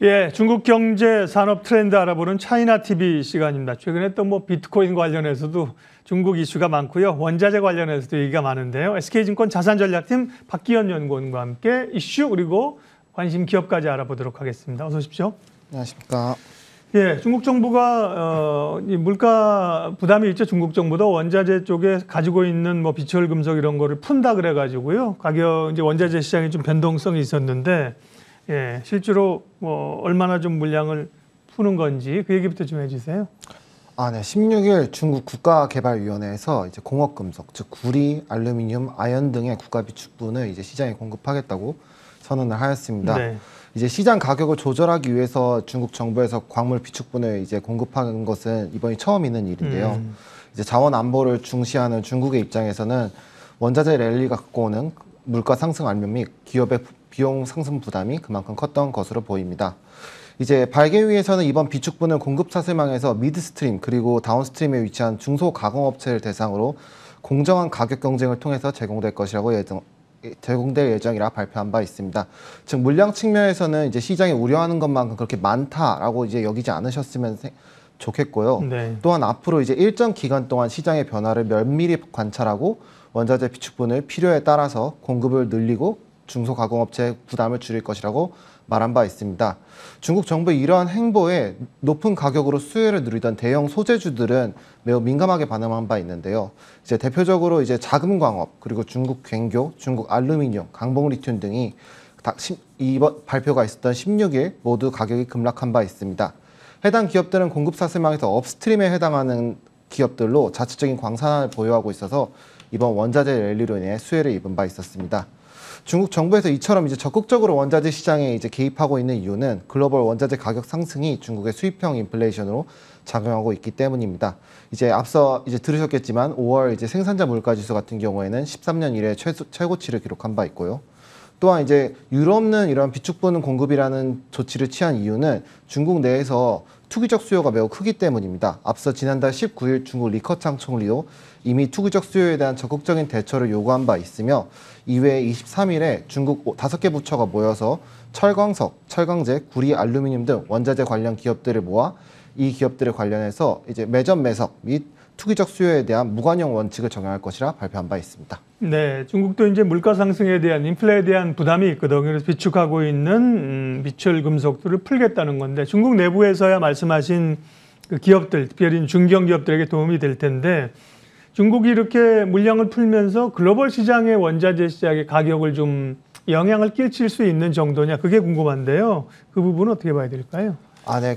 예, 중국 경제 산업 트렌드 알아보는 차이나 TV 시간입니다. 최근에 또 비트코인 관련해서도 중국 이슈가 많고요. 원자재 관련해서도 얘기가 많은데요. SK증권 자산전략팀 박기현 연구원과 함께 이슈 그리고 관심 기업까지 알아보도록 하겠습니다. 어서 오십시오. 안녕하십니까. 예, 중국 정부가 물가 부담이 있죠. 중국 정부도 원자재 쪽에 가지고 있는 비철 금속 이런 거를 푼다 그래가지고요. 가격 이제 원자재 시장에 좀 변동성이 있었는데. 예, 실제로 얼마나 좀 물량을 푸는 건지 그 얘기부터 좀 해주세요. 네. 16일 중국 국가개발위원회에서 이제 공업금속, 즉 구리, 알루미늄, 아연 등의 국가 비축분을 이제 시장에 공급하겠다고 선언을 하였습니다. 네. 이제 시장 가격을 조절하기 위해서 중국 정부에서 광물 비축분을 이제 공급하는 것은 이번이 처음 있는 일인데요. 이제 자원 안보를 중시하는 중국의 입장에서는 원자재 랠리가 갖고 오는 물가 상승 압력 및 기업의 비용 상승 부담이 그만큼 컸던 것으로 보입니다. 이제 발개위에서는 이번 비축분을 공급 사슬망에서 미드스트림 그리고 다운스트림에 위치한 중소가공업체를 대상으로 공정한 가격 경쟁을 통해서 제공될 예정이라 발표한 바 있습니다. 즉 물량 측면에서는 이제 시장이 우려하는 것만큼 그렇게 많다라고 이제 여기지 않으셨으면 좋겠고요. 네. 또한 앞으로 이제 일정 기간 동안 시장의 변화를 면밀히 관찰하고 원자재 비축분을 필요에 따라서 공급을 늘리고 중소가공업체의 부담을 줄일 것이라고 말한 바 있습니다. 중국 정부의 이러한 행보에 높은 가격으로 수혜를 누리던 대형 소재주들은 매우 민감하게 반응한 바 있는데요. 이제 대표적으로 이제 자금광업, 그리고 중국 괭교, 중국 알루미늄, 강봉리튬 등이 이번 발표가 있었던 16일 모두 가격이 급락한 바 있습니다. 해당 기업들은 공급 사슬망에서 업스트림에 해당하는 기업들로 자체적인 광산을 보유하고 있어서 이번 원자재 랠리로 인해 수혜를 입은 바 있었습니다. 중국 정부에서 이처럼 이제 적극적으로 원자재 시장에 이제 개입하고 있는 이유는 글로벌 원자재 가격 상승이 중국의 수입형 인플레이션으로 작용하고 있기 때문입니다. 이제 앞서 이제 들으셨겠지만 5월 이제 생산자 물가지수 같은 경우에는 13년 이래 최고치를 기록한 바 있고요. 또한 이제 유럽은 이런 비축분 공급이라는 조치를 취한 이유는 중국 내에서 투기적 수요가 매우 크기 때문입니다. 앞서 지난달 19일 중국 리커창 총리도 이미 투기적 수요에 대한 적극적인 대처를 요구한 바 있으며 이외에 23일에 중국 5개 부처가 모여서 철광석, 철강제, 구리, 알루미늄 등 원자재 관련 기업들을 모아 이 기업들에 관련해서 이제 매점 매석 및 투기적 수요에 대한 무관용 원칙을 적용할 것이라 발표한 바 있습니다. 네, 중국도 이제 물가 상승에 대한 인플레에 대한 부담이 있거든요. 그래서 비축하고 있는 비철 금속들을 풀겠다는 건데 중국 내부에서야 말씀하신 그 기업들, 특별히 중견 기업들에게 도움이 될 텐데 중국이 이렇게 물량을 풀면서 글로벌 시장의 원자재 시장의 가격을 좀 영향을 끼칠 수 있는 정도냐 그게 궁금한데요. 그 부분은 어떻게 봐야 될까요? 네,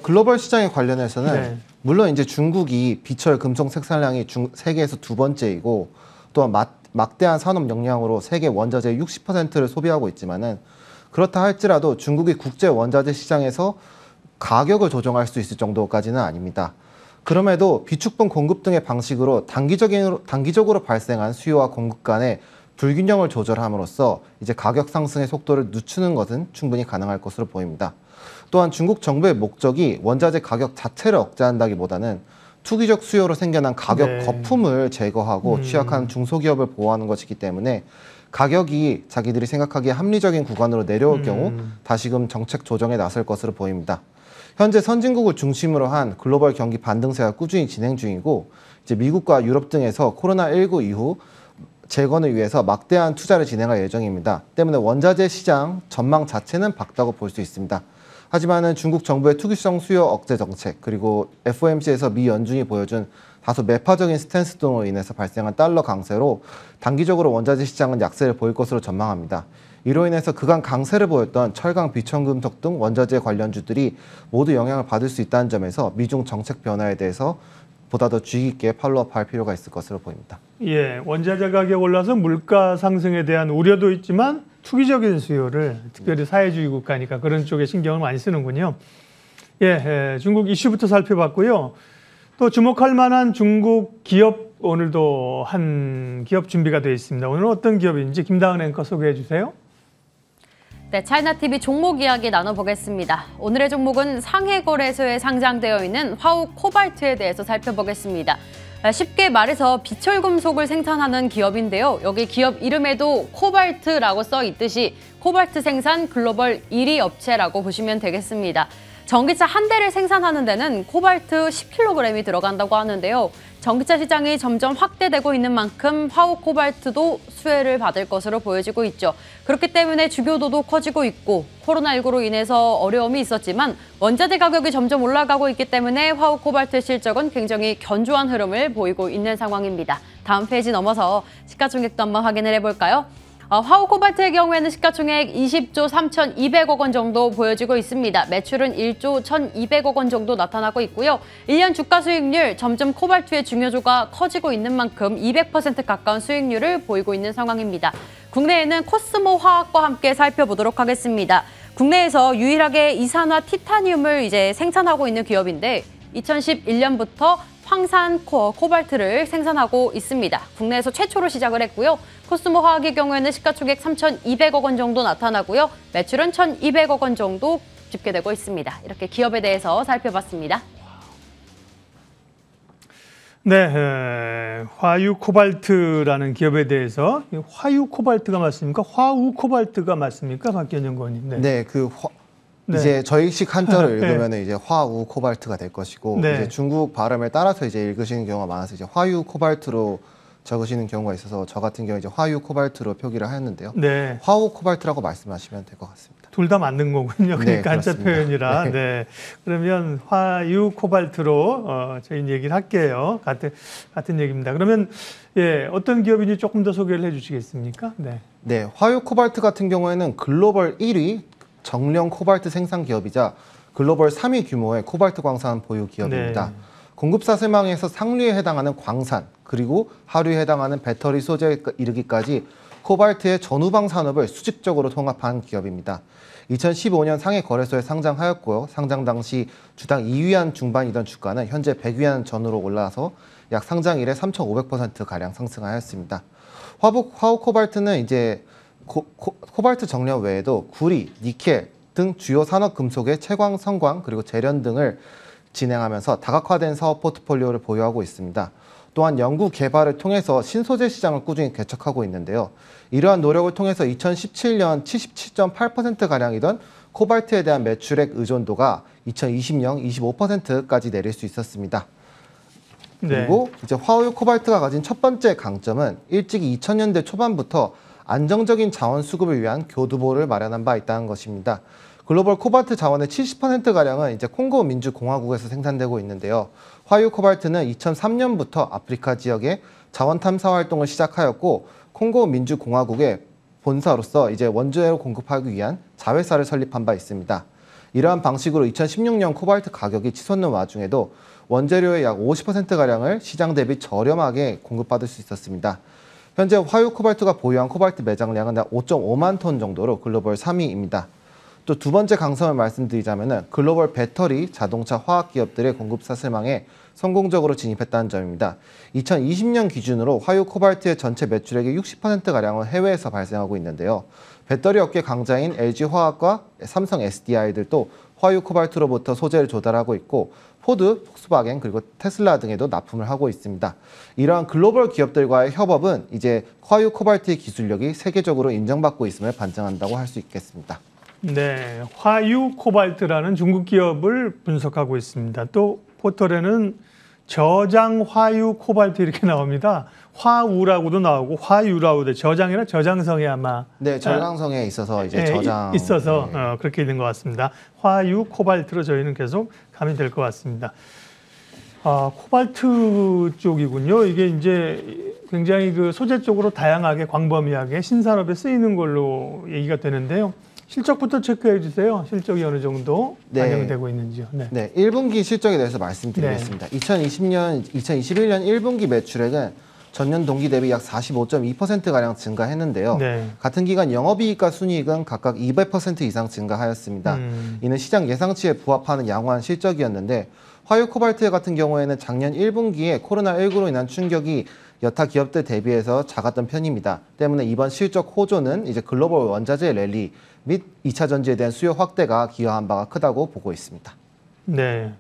글로벌 시장에 관련해서는 네. 물론 이제 중국이 비철 금속 생산량이 세계에서 두 번째이고 또한 막대한 산업 역량으로 세계 원자재의 60%를 소비하고 있지만은 그렇다 할지라도 중국이 국제 원자재 시장에서 가격을 조정할 수 있을 정도까지는 아닙니다. 그럼에도 비축분 공급 등의 방식으로 단기적으로 발생한 수요와 공급 간의 불균형을 조절함으로써 이제 가격 상승의 속도를 늦추는 것은 충분히 가능할 것으로 보입니다. 또한 중국 정부의 목적이 원자재 가격 자체를 억제한다기보다는 투기적 수요로 생겨난 가격 네. 거품을 제거하고 취약한 중소기업을 보호하는 것이기 때문에 가격이 자기들이 생각하기에 합리적인 구간으로 내려올 경우 다시금 정책 조정에 나설 것으로 보입니다. 현재 선진국을 중심으로 한 글로벌 경기 반등세가 꾸준히 진행 중이고 이제 미국과 유럽 등에서 코로나19 이후 재건을 위해서 막대한 투자를 진행할 예정입니다. 때문에 원자재 시장 전망 자체는 밝다고 볼 수 있습니다. 하지만은 중국 정부의 투기성 수요 억제 정책 그리고 FOMC에서 미 연준이 보여준 다소 매파적인 스탠스 등으로 인해서 발생한 달러 강세로 단기적으로 원자재 시장은 약세를 보일 것으로 전망합니다. 이로 인해서 그간 강세를 보였던 철강, 비천금속 등 원자재 관련주들이 모두 영향을 받을 수 있다는 점에서 미중 정책 변화에 대해서 보다 더 주의 깊게 팔로우할 필요가 있을 것으로 보입니다. 예, 원자재 가격 올라서 물가 상승에 대한 우려도 있지만 투기적인 수요를 특별히 사회주의 국가니까 그런 쪽에 신경을 많이 쓰는군요. 중국 이슈부터 살펴봤고요. 또 주목할 만한 중국 기업 오늘도 한 기업 준비가 되어 있습니다. 오늘은 어떤 기업인지 김다은 앵커 소개해 주세요. 네, 차이나TV 종목 이야기 나눠보겠습니다. 오늘의 종목은 상해거래소에 상장되어 있는 화우 코발트에 대해서 살펴보겠습니다. 쉽게 말해서 비철금속을 생산하는 기업인데요. 여기 기업 이름에도 코발트라고 써 있듯이 코발트 생산 글로벌 1위 업체라고 보시면 되겠습니다. 전기차 한 대를 생산하는 데는 코발트 10kg이 들어간다고 하는데요. 전기차 시장이 점점 확대되고 있는 만큼 화우 코발트도 수혜를 받을 것으로 보여지고 있죠. 그렇기 때문에 주교도도 커지고 있고 코로나19로 인해서 어려움이 있었지만 원자재 가격이 점점 올라가고 있기 때문에 화우 코발트의 실적은 굉장히 견조한 흐름을 보이고 있는 상황입니다. 다음 페이지 넘어서 시가총액도 한번 확인을 해볼까요? 화우 코발트의 경우에는 시가총액 20조 3,200억 원 정도 보여지고 있습니다. 매출은 1조 1,200억 원 정도 나타나고 있고요. 1년 주가 수익률 점점 코발트의 중요도가 커지고 있는 만큼 200% 가까운 수익률을 보이고 있는 상황입니다. 국내에는 코스모 화학과 함께 살펴보도록 하겠습니다. 국내에서 유일하게 이산화 티타늄을 이제 생산하고 있는 기업인데 2011년부터 황산 코발트를 생산하고 있습니다. 국내에서 최초로 시작을 했고요. 코스모 화학의 경우에는 시가총액 3,200억 원 정도 나타나고요. 매출은 1,200억 원 정도 집계되고 있습니다. 이렇게 기업에 대해서 살펴봤습니다. 네, 화유 코발트라는 기업에 대해서 화유 코발트가 맞습니까? 화우 코발트가 맞습니까? 박경영 의원님. 네, 이제 저희식 한자를 읽으면 이제 화우 코발트가 될 것이고 이제 중국 발음을 따라서 이제 읽으시는 경우가 많아서 이제 화유 코발트로 적으시는 경우가 있어서 저 같은 경우 이제 화유 코발트로 표기를 하였는데요. 네. 화우 코발트라고 말씀하시면 될 것 같습니다. 둘 다 맞는 거군요. 그러니까 한자 그렇습니다. 표현이라. 네. 그러면 화유 코발트로 저희 얘기를 할게요. 같은 얘기입니다. 그러면 어떤 기업인지 조금 더 소개를 해주시겠습니까? 네, 화유 코발트 같은 경우에는 글로벌 1위 정령 코발트 생산 기업이자 글로벌 3위 규모의 코발트 광산 보유 기업입니다. 네. 공급 사슬망에서 상류에 해당하는 광산 그리고 하류에 해당하는 배터리 소재에 이르기까지 코발트의 전후방 산업을 수직적으로 통합한 기업입니다. 2015년 상해 거래소에 상장하였고요. 상장 당시 주당 2위안 중반이던 주가는 현재 100위안 전후로 올라서 약 상장 이래 3,500%가량 상승하였습니다. 화우 코발트는 이제 코발트 정령 외에도 구리, 니켈 등 주요 산업 금속의 채광, 성광 그리고 재련 등을 진행하면서 다각화된 사업 포트폴리오를 보유하고 있습니다. 또한 연구 개발을 통해서 신소재 시장을 꾸준히 개척하고 있는데요. 이러한 노력을 통해서 2017년 77.8%가량이던 코발트에 대한 매출액 의존도가 2020년 25%까지 내릴 수 있었습니다. 그리고 이제 화우 코발트가 가진 첫 번째 강점은 일찍이 2000년대 초반부터 안정적인 자원 수급을 위한 교두보를 마련한 바 있다는 것입니다. 글로벌 코발트 자원의 70%가량은 이제 콩고 민주공화국에서 생산되고 있는데요. 화유 코발트는 2003년부터 아프리카 지역에 자원 탐사 활동을 시작하였고 콩고 민주공화국의 본사로서 이제 원재료 공급하기 위한 자회사를 설립한 바 있습니다. 이러한 방식으로 2016년 코발트 가격이 치솟는 와중에도 원재료의 약 50%가량을 시장 대비 저렴하게 공급받을 수 있었습니다. 현재 화유 코발트가 보유한 코발트 매장량은 약 5.5만 톤 정도로 글로벌 3위입니다. 또 두 번째 강점을 말씀드리자면 글로벌 배터리, 자동차, 화학 기업들의 공급 사슬망에 성공적으로 진입했다는 점입니다. 2020년 기준으로 화유 코발트의 전체 매출액의 60%가량은 해외에서 발생하고 있는데요. 배터리 업계 강자인 LG화학과 삼성 SDI들도 화유 코발트로부터 소재를 조달하고 있고 포드, 폭스바겐 그리고 테슬라 등에도 납품을 하고 있습니다. 이러한 글로벌 기업들과의 협업은 이제 화유 코발트의 기술력이 세계적으로 인정받고 있음을 반증한다고 할 수 있겠습니다. 네, 화유 코발트라는 중국 기업을 분석하고 있습니다. 또 포털에는 저장 화유 코발트 이렇게 나옵니다. 화우라고도 나오고 화유라고도 저장이나 저장성에 아마 네, 저장성에 있어서 이제 저장 있어서 그렇게 있는 것 같습니다. 화유 코발트로 저희는 계속 가면 될 것 같습니다. 코발트 쪽이군요. 이게 이제 굉장히 그 소재 쪽으로 다양하게 광범위하게 신산업에 쓰이는 걸로 얘기가 되는데요. 실적부터 체크해 주세요. 실적이 어느 정도 반영되고 있는지요. 네, 1분기 실적에 대해서 말씀드리겠습니다. 2021년 1분기 매출액은 전년 동기 대비 약 45.2%가량 증가했는데요. 같은 기간 영업이익과 순이익은 각각 200% 이상 증가하였습니다. 이는 시장 예상치에 부합하는 양호한 실적이었는데 화유 코발트 같은 경우에는 작년 1분기에 코로나19로 인한 충격이 여타 기업들 대비해서 작았던 편입니다. 때문에 이번 실적 호조는 이제 글로벌 원자재 랠리 및 2차 전지에 대한 수요 확대가 기여한 바가 크다고 보고 있습니다. 네.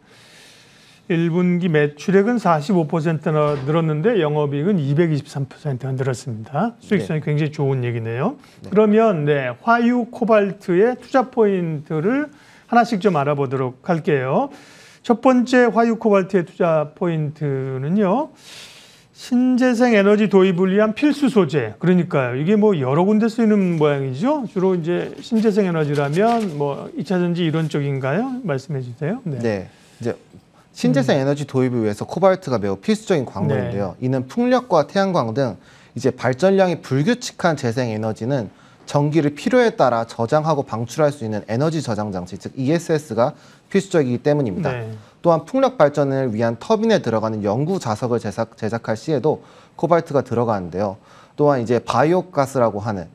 1분기 매출액은 45%나 늘었는데 영업이익은 223%가 늘었습니다. 수익성이 네. 굉장히 좋은 얘기네요. 네. 그러면 화유 코발트의 투자 포인트를 하나씩 좀 알아보도록 할게요. 첫 번째 화유 코발트의 투자 포인트는요. 신재생 에너지 도입을 위한 필수 소재. 그러니까요. 이게 뭐 여러 군데 쓰이는 모양이죠. 주로 이제 신재생 에너지라면 뭐 2차 전지 이런 쪽인가요? 말씀해 주세요. 네. 이제 신재생 에너지 도입을 위해서 코발트가 매우 필수적인 광물인데요. 이는 풍력과 태양광 등 이제 발전량이 불규칙한 재생 에너지는 전기를 필요에 따라 저장하고 방출할 수 있는 에너지 저장 장치, 즉 ESS가 필수적이기 때문입니다. 또한 풍력 발전을 위한 터빈에 들어가는 연구 자석을 제작할 시에도 코발트가 들어가는데요. 또한 이제 바이오가스라고 하는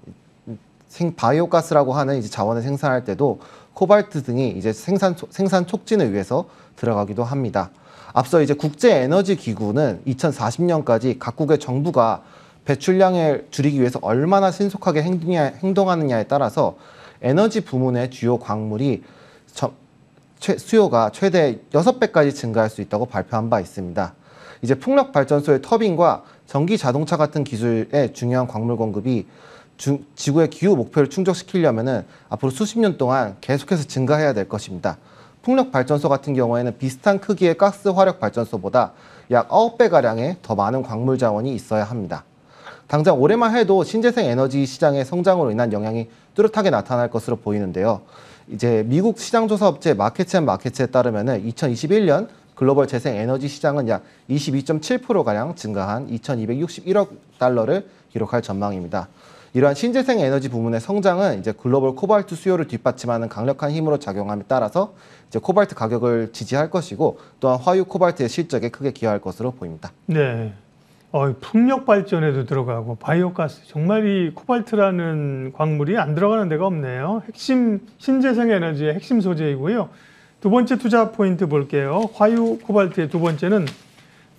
이제 자원을 생산할 때도 코발트 등이 이제 생산 촉진을 위해서 들어가기도 합니다. 앞서 이제 국제에너지기구는 2040년까지 각국의 정부가 배출량을 줄이기 위해서 얼마나 신속하게 행동하느냐에 따라서 에너지 부문의 주요 광물이 수요가 최대 6배까지 증가할 수 있다고 발표한 바 있습니다. 이제 풍력 발전소의 터빈과 전기 자동차 같은 기술의 중요한 광물 공급이 지구의 기후 목표를 충족시키려면은 앞으로 수십 년 동안 계속해서 증가해야 될 것입니다. 풍력 발전소 같은 경우에는 비슷한 크기의 가스 화력 발전소보다 약 9배가량의 더 많은 광물 자원이 있어야 합니다. 당장 올해만 해도 신재생 에너지 시장의 성장으로 인한 영향이 뚜렷하게 나타날 것으로 보이는데요. 이제 미국 시장조사업체 마켓앤마켓에 따르면은 2021년 글로벌 재생 에너지 시장은 약 22.7%가량 증가한 2,261억 달러를 기록할 전망입니다. 이러한 신재생 에너지 부문의 성장은 이제 글로벌 코발트 수요를 뒷받침하는 강력한 힘으로 작용함에 따라서 이제 코발트 가격을 지지할 것이고 또한 화유 코발트의 실적에 크게 기여할 것으로 보입니다. 네. 풍력 발전에도 들어가고 바이오가스 정말 이 코발트라는 광물이 안 들어가는 데가 없네요. 핵심 신재생 에너지의 핵심 소재이고요. 두 번째 투자 포인트 볼게요. 화유 코발트의 두 번째는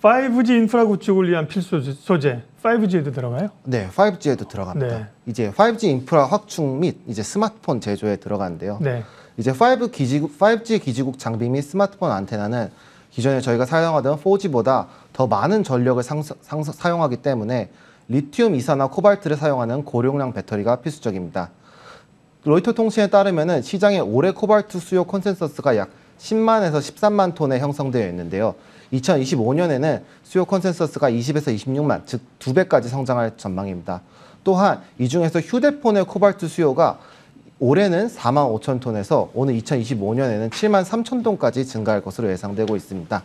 5G 인프라 구축을 위한 필수 소재. 5G에도 들어가요? 네, 5G에도 들어갑니다. 네. 이제 5G 인프라 확충 및 이제 스마트폰 제조에 들어가는데요. 네. 이제 5G 기지국 장비 및 스마트폰 안테나는 기존에 저희가 사용하던 4G보다 더 많은 전력을 사용하기 때문에 리튬 이산화 코발트를 사용하는 고용량 배터리가 필수적입니다. 로이터 통신에 따르면 시장의 올해 코발트 수요 컨센서스가 약 10만에서 13만 톤에 형성되어 있는데요. 2025년에는 수요 컨센서스가 20에서 26만, 즉 2배까지 성장할 전망입니다. 또한 이 중에서 휴대폰의 코발트 수요가 올해는 4만 5천 톤에서 오늘 2025년에는 7만 3천 톤까지 증가할 것으로 예상되고 있습니다.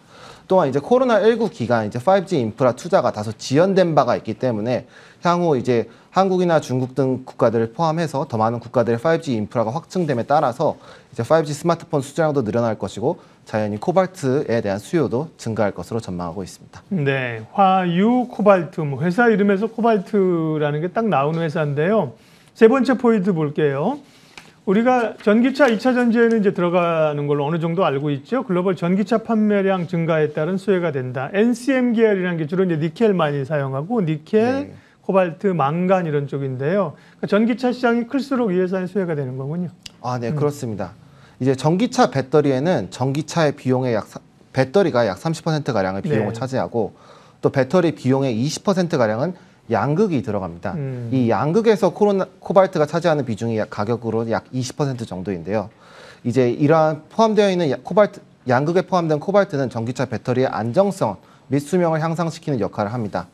또한 이제 코로나19 기간 이제 5G 인프라 투자가 다소 지연된 바가 있기 때문에 향후 이제 한국이나 중국 등 국가들을 포함해서 더 많은 국가들의 5G 인프라가 확충됨에 따라서 이제 5G 스마트폰 수량도 늘어날 것이고 자연히 코발트에 대한 수요도 증가할 것으로 전망하고 있습니다. 네, 화유 코발트 회사 이름에서 코발트라는 게 딱 나오는 회사인데요. 세 번째 포인트 볼게요. 우리가 전기차 2차 전지에는 이제 들어가는 걸로 어느 정도 알고 있죠. 글로벌 전기차 판매량 증가에 따른 수혜가 된다. NCM 계열이라는 게 주로 이제 니켈 많이 사용하고 니켈, 코발트, 망간 이런 쪽인데요. 그러니까 전기차 시장이 클수록 이 회사의 수혜가 되는 거군요. 아, 네, 그렇습니다. 이제 전기차 배터리에는 전기차의 비용의 배터리가 약 30%가량의 비용을 차지하고 또 배터리 비용의 20%가량은 양극이 들어갑니다. 이 양극에서 코발트가 차지하는 비중이 가격으로 약 20% 정도인데요. 이제 이러한 포함되어 있는 양극에 포함된 코발트는 전기차 배터리의 안정성 및 수명을 향상시키는 역할을 합니다.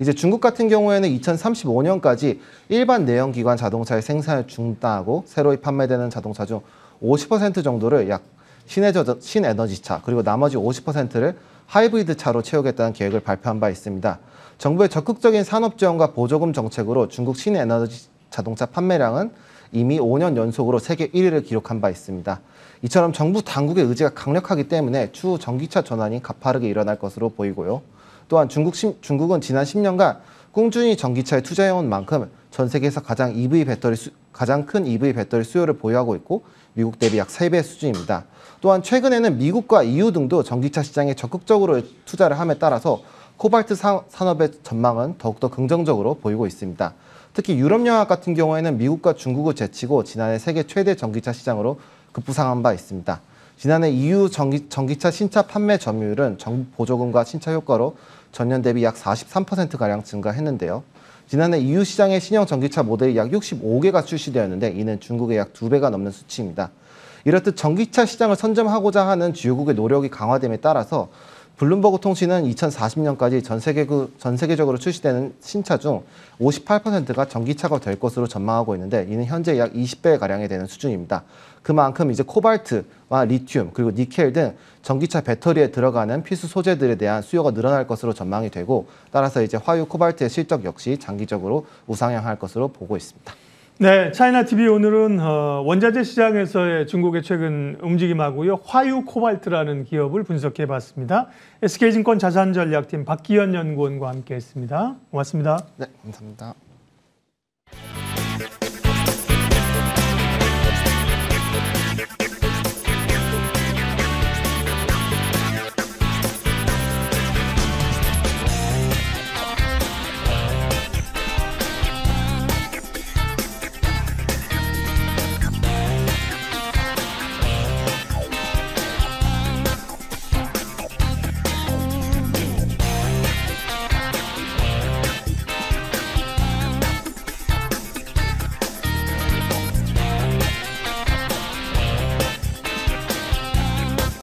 이제 중국 같은 경우에는 2035년까지 일반 내연기관 자동차의 생산을 중단하고 새로 판매되는 자동차 중 50% 정도를 약 신에너지차 그리고 나머지 50%를 하이브리드 차로 채우겠다는 계획을 발표한 바 있습니다. 정부의 적극적인 산업 지원과 보조금 정책으로 중국 신에너지 자동차 판매량은 이미 5년 연속으로 세계 1위를 기록한 바 있습니다. 이처럼 정부 당국의 의지가 강력하기 때문에 추후 전기차 전환이 가파르게 일어날 것으로 보이고요. 또한 중국은 지난 10년간 꾸준히 전기차에 투자해온 만큼 전 세계에서 가장 큰 EV 배터리 수요를 보유하고 있고 미국 대비 약 3배 수준입니다. 또한 최근에는 미국과 EU 등도 전기차 시장에 적극적으로 투자를 함에 따라서 코발트 산업의 전망은 더욱더 긍정적으로 보이고 있습니다. 특히 유럽연합 같은 경우에는 미국과 중국을 제치고 지난해 세계 최대 전기차 시장으로 급부상한 바 있습니다. 지난해 EU 전기차 신차 판매 점유율은 정부 보조금과 신차 효과로 전년 대비 약 43%가량 증가했는데요. 지난해 EU 시장의 신형 전기차 모델이 약 65개가 출시되었는데 이는 중국의 약 2배가 넘는 수치입니다. 이렇듯 전기차 시장을 선점하고자 하는 주요국의 노력이 강화됨에 따라서 블룸버그 통신은 2040년까지 전 세계적으로 출시되는 신차 중 58%가 전기차가 될 것으로 전망하고 있는데 이는 현재 약 20배가량이 되는 수준입니다. 그만큼 이제 코발트와 리튬 그리고 니켈 등 전기차 배터리에 들어가는 필수 소재들에 대한 수요가 늘어날 것으로 전망이 되고 따라서 이제 화유 코발트의 실적 역시 장기적으로 우상향할 것으로 보고 있습니다. 네, 차이나 TV 오늘은 원자재 시장에서의 중국의 최근 움직임하고요. 화유 코발트라는 기업을 분석해 봤습니다. SK증권 자산전략팀 박기현 연구원과 함께했습니다. 고맙습니다. 네, 감사합니다.